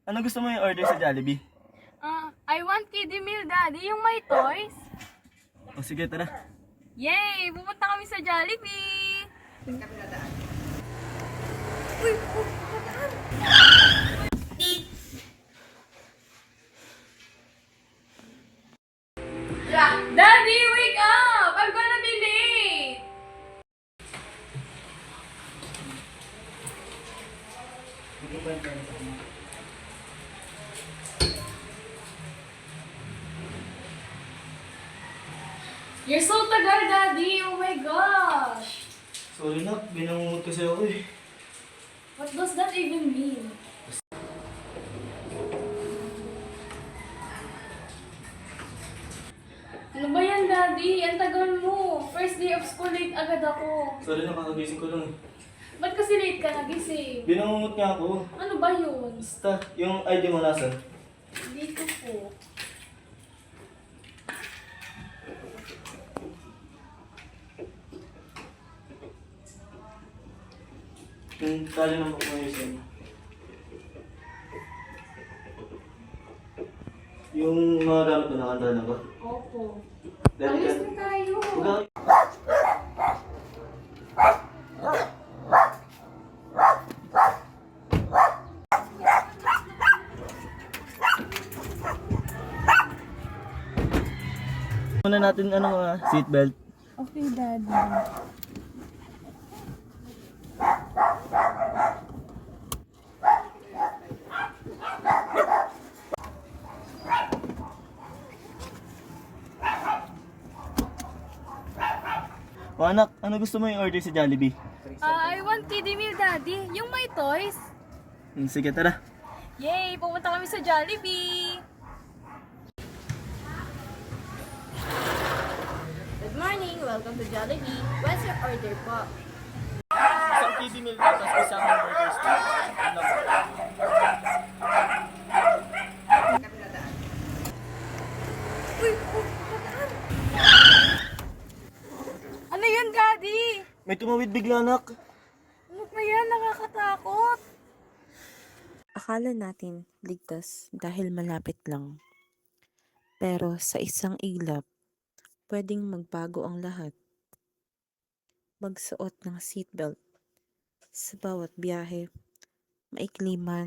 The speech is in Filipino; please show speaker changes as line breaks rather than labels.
Ano gusto mo yung order sa Jollibee?
I want kiddie meal, Daddy. Yung may toys.
O sige, tara.
Yay! Pupunta kami sa Jollibee! Daddy, wake up! I'm gonna be late! You're so tagal, Daddy! Oh my gosh!
Sorry na, binangungot kasi ako eh.
What does that even mean? Ano ba yan, Daddy? Ang tagal mo. First day of school, late agad ako.
Sorry na, kakagising ko lang eh.
Ba't kasi late ka nagising?
Binangungot nga ako.
Ano ba yun?
Basta, yung ID mo nasan?
Dito po.
Yung tali ng pagmamayusin. Yung mga gamit mo nakanta na ba?
Opo.
Dali
Alis
ka.
na tayo.
Huwag muna natin seatbelt.
Okay, Daddy.
O anak, ano gusto mo yung order sa Jollibee?
I want kiddie meal, Daddy. Yung may toys.
Sige, tara.
Yay! Pumunta kami sa Jollibee!
Good morning! Welcome to Jollibee. What's your order po?
Isang kiddie meal tapos isang hamburger steak.
Ano yun, Daddy?
May tumawid bigla, anak.
Ano ba yan? Nakakatakot.
Akala natin ligtas dahil malapit lang. Pero sa isang iglap, pwedeng magbago ang lahat. Magsuot ng seatbelt sa bawat biyahe, maikli man